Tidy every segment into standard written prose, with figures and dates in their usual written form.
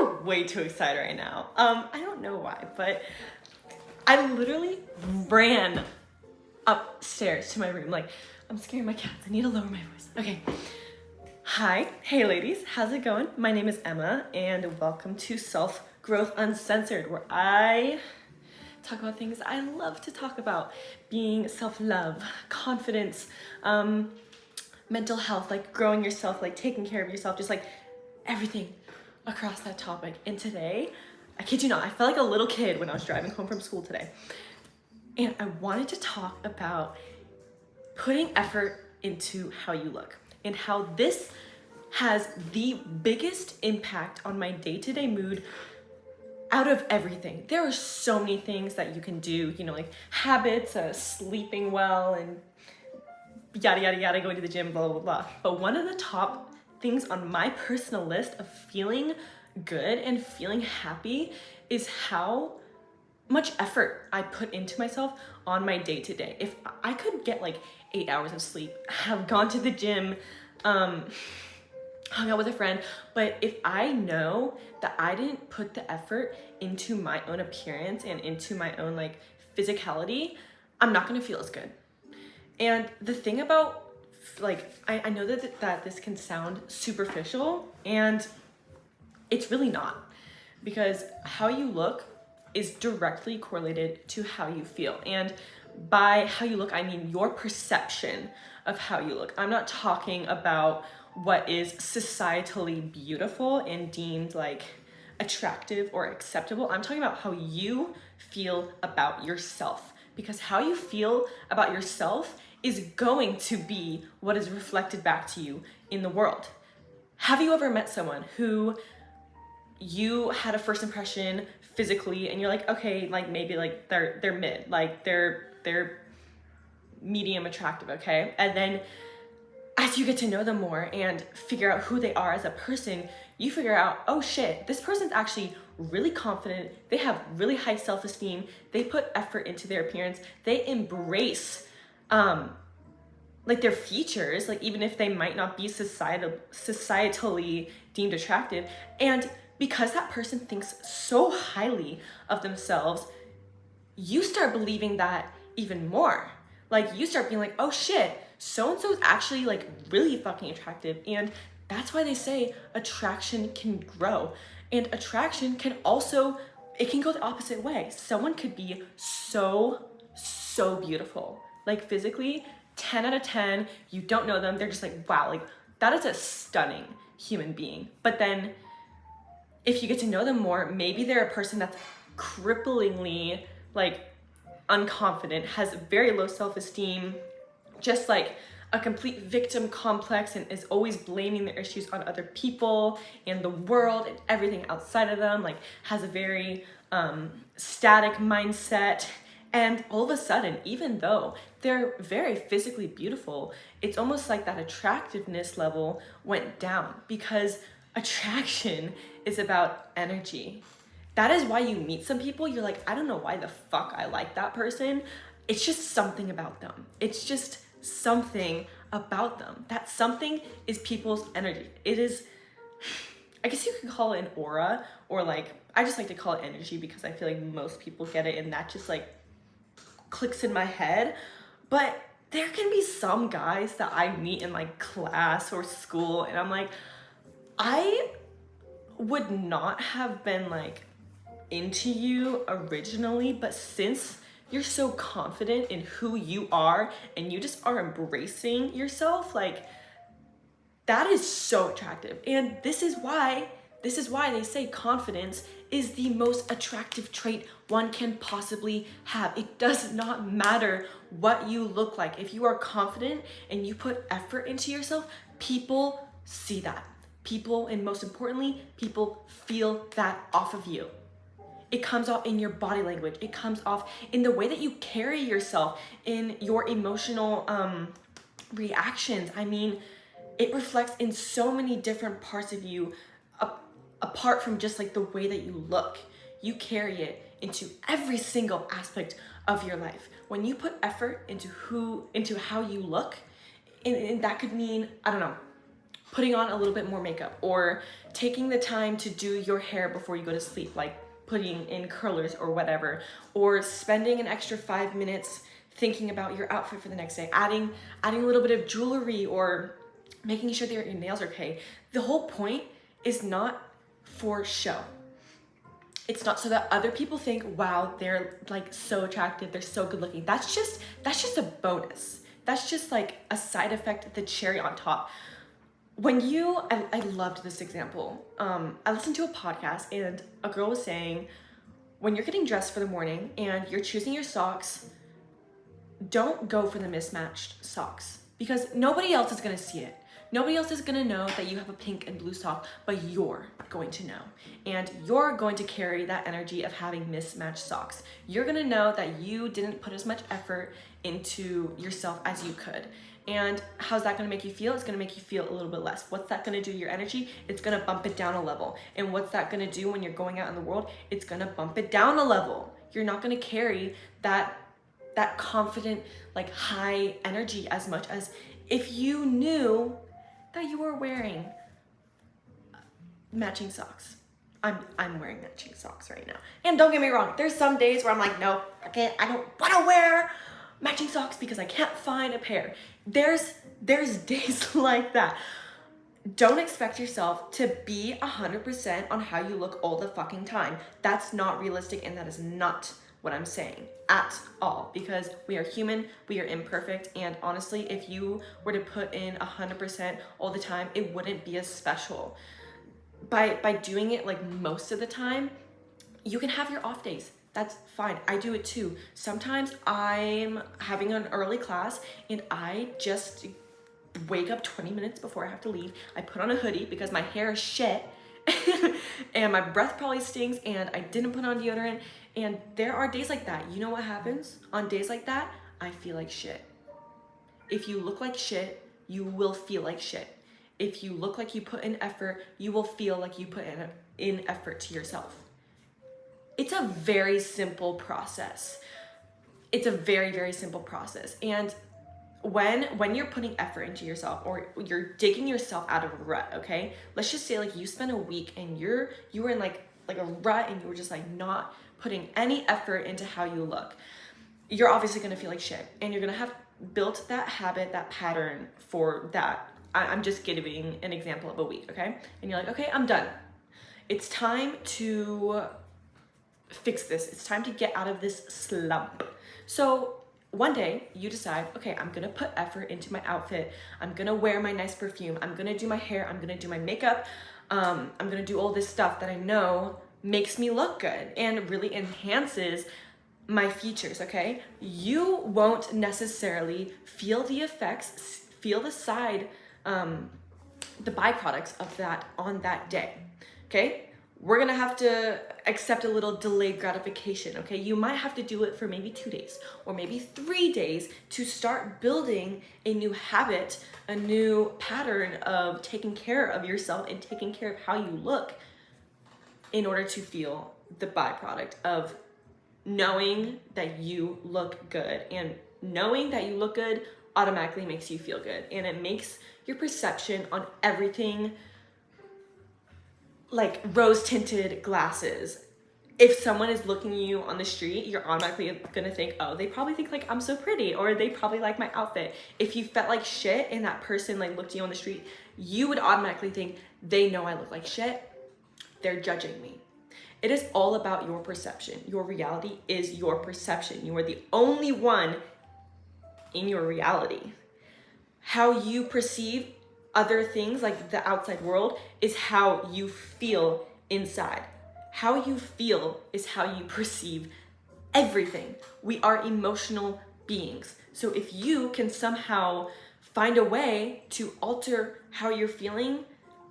way too excited right now. I don't know why, but I literally ran upstairs to my room. Like, I'm scaring my cats. I need to lower my voice. Okay. Hi. Hey, ladies. How's it going? My name is Emma, and welcome to Self Growth Uncensored, where I talk about things I love to talk about. Being self-love, confidence, mental health, like growing yourself, like taking care of yourself, just like everything across that topic. And today, I kid you not, I felt like a little kid when I was driving home from school today. And I wanted to talk about putting effort into how you look and how this has the biggest impact on my day-to-day mood out of everything. There are so many things that you can do, you know, like habits, sleeping well, and yada, yada, yada, going to the gym, blah, blah, blah. But one of the top things on my personal list of feeling good and feeling happy is how much effort I put into myself on my day to day. If I could get like 8 hours of sleep, have gone to the gym, hung out with a friend, but if I know that I didn't put the effort into my own appearance and into my own like physicality, I'm not gonna feel as good. And the thing about, like, I know that this can sound superficial, and it's really not, because how you look is directly correlated to how you feel. And by how you look, I mean your perception of how you look. I'm not talking about what is societally beautiful and deemed like attractive or acceptable. I'm talking about how you feel about yourself, because how you feel about yourself is going to be what is reflected back to you in the world. Have you ever met someone who you had a first impression physically and you're like, okay, like maybe like they're mid, like they're medium attractive, okay? And then as you get to know them more and figure out who they are as a person, you figure out, oh shit, this person's actually really confident. They have really high self-esteem. They put effort into their appearance. They embrace like their features, like even if they might not be societally deemed attractive. And because that person thinks so highly of themselves, you start believing that even more. Like you start being like, oh shit, so-and-so is actually like really fucking attractive. And that's why they say attraction can grow. And attraction can also, it can go the opposite way. Someone could be so beautiful, like physically 10 out of 10, you don't know them, they're just like, wow, like that is a stunning human being. But then if you get to know them more, maybe they're a person that's cripplingly like unconfident, has very low self-esteem, just like a complete victim complex, and is always blaming their issues on other people and the world and everything outside of them, like has a very static mindset. And all of a sudden, even though they're very physically beautiful, it's almost like that attractiveness level went down, because attraction is about energy. That is why you meet some people, you're like, I don't know why the fuck I like that person. It's just something about them. It's just something about them. That something is people's energy. It is, I guess you could call it an aura, or like, I just like to call it energy because I feel like most people get it and that just like clicks in my head. But there can be some guys that I meet in like class or school and I'm like, I would not have been like into you originally, but since you're so confident in who you are and you just are embracing yourself, like that is so attractive. And this is why they say confidence is the most attractive trait one can possibly have. It does not matter what you look like. If you are confident and you put effort into yourself, people see that. People, and most importantly, people feel that off of you. It comes off in your body language. It comes off in the way that you carry yourself, in your emotional reactions. I mean, it reflects in so many different parts of you, apart from just like the way that you look. You carry it into every single aspect of your life. When you put effort into how you look, and that could mean, I don't know, putting on a little bit more makeup, or taking the time to do your hair before you go to sleep, like putting in curlers or whatever, or spending an extra 5 minutes thinking about your outfit for the next day, adding a little bit of jewelry, or making sure that your nails are okay. The whole point is not for show. It's not so that other people think, wow, they're like so attractive, they're so good looking. That's just a bonus. That's just like a side effect, the cherry on top. I loved this example. I listened to a podcast and a girl was saying, when you're getting dressed for the morning and you're choosing your socks, don't go for the mismatched socks, because nobody else is gonna see it. Nobody else is gonna know that you have a pink and blue sock, but you're going to know. And you're going to carry that energy of having mismatched socks. You're gonna know that you didn't put as much effort into yourself as you could. And how's that gonna make you feel? It's gonna make you feel a little bit less. What's that gonna do to your energy? It's gonna bump it down a level. And what's that gonna do when you're going out in the world? It's gonna bump it down a level. You're not gonna carry that confident, like high energy as much as if you knew that you were wearing matching socks. I'm wearing matching socks right now. And don't get me wrong, there's some days where I'm like, no, I don't wanna wear matching socks because I can't find a pair. There's days like that. Don't expect yourself to be 100% on how you look all the fucking time. That's not realistic, and that is not what I'm saying at all, because we are human, we are imperfect, and honestly, if you were to put in 100% all the time, it wouldn't be as special. By doing it like most of the time, you can have your off days. That's fine. I do it too. Sometimes I'm having an early class and I just wake up 20 minutes before I have to leave. I put on a hoodie because my hair is shit and my breath probably stinks and I didn't put on deodorant. And there are days like that. You know what happens? On days like that, I feel like shit. If you look like shit, you will feel like shit. If you look like you put in effort, you will feel like you put in effort to yourself. It's a very simple process. It's a very, very simple process. And when you're putting effort into yourself, or you're digging yourself out of a rut, okay? Let's just say like you spent a week and you were in like a rut and you were just like not putting any effort into how you look. You're obviously gonna feel like shit, and you're gonna have built that habit, that pattern for that. I'm just giving an example of a week, okay? And you're like, okay, I'm done. It's time to fix this. It's time to get out of this slump. So one day you decide, okay, I'm gonna put effort into my outfit. I'm gonna wear my nice perfume. I'm gonna do my hair. I'm gonna do my makeup. I'm gonna do all this stuff that I know makes me look good and really enhances my features, okay? You won't necessarily feel the effects, feel the byproducts of that on that day, okay? We're gonna have to accept a little delayed gratification, okay? You might have to do it for maybe 2 days or maybe 3 days to start building a new habit, a new pattern of taking care of yourself and taking care of how you look in order to feel the byproduct of knowing that you look good. And knowing that you look good automatically makes you feel good, and it makes your perception on everything like rose-tinted glasses. If someone is looking at you on the street, you're automatically gonna think, oh, they probably think like I'm so pretty, or they probably like my outfit. If you felt like shit and that person like looked at you on the street, you would automatically think, they know I look like shit, they're judging me. It is all about your perception. Your reality is your perception. You are the only one in your reality. How you perceive other things, like the outside world, is how you feel inside. How you feel is how you perceive everything. We are emotional beings. So if you can somehow find a way to alter how you're feeling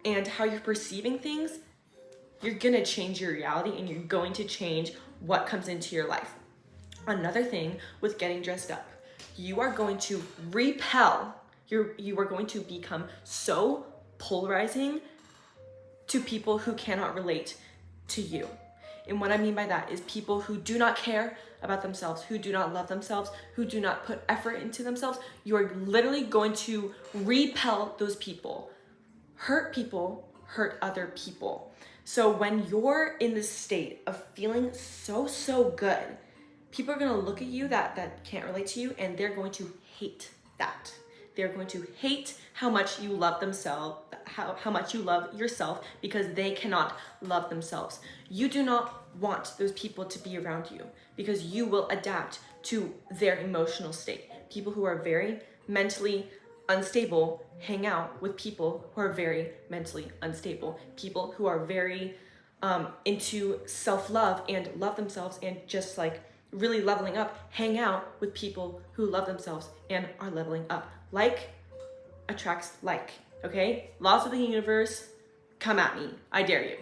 and how you're perceiving things, you're gonna change your reality and you're going to change what comes into your life. Another thing with getting dressed up, you are going to repel, you are going to become so polarizing to people who cannot relate to you. And what I mean by that is people who do not care about themselves, who do not love themselves, who do not put effort into themselves. You are literally going to repel those people. hurt people hurt other people. So when you're in this state of feeling so good, people are gonna look at you that can't relate to you, and they're going to hate that. They're going to hate how much you love themselves, how much you love yourself, because they cannot love themselves. You do not want those people to be around you, because you will adapt to their emotional state. People who are very mentally unstable hang out with people who are very mentally unstable. People who are very into self-love and love themselves and just like really leveling up hang out with people who love themselves and are leveling up. Like attracts like, okay? Laws of the universe, come at me. I dare you.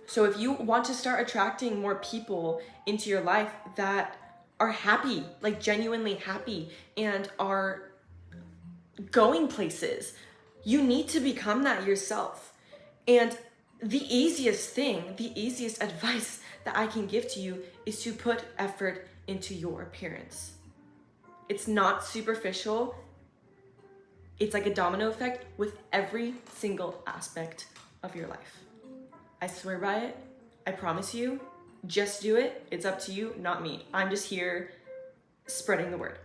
So if you want to start attracting more people into your life that are happy, like genuinely happy, and are going places, you need to become that yourself. And the easiest advice that I can give to you is to put effort into your appearance. It's not superficial. It's like a domino effect with every single aspect of your life. I swear by it. I promise you. Just do it. It's up to you, not me. I'm just here spreading the word.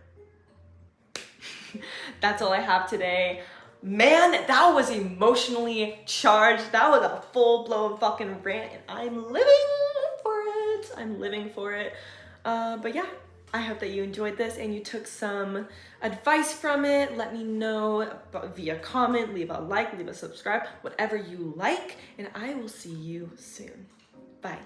That's all I have today. Man, that was emotionally charged. That was a full-blown fucking rant, and I'm living for it. I'm living for it. But yeah, I hope that you enjoyed this and you took some advice from it. Let me know via comment, leave a like, leave a subscribe, whatever you like, and I will see you soon. Bye.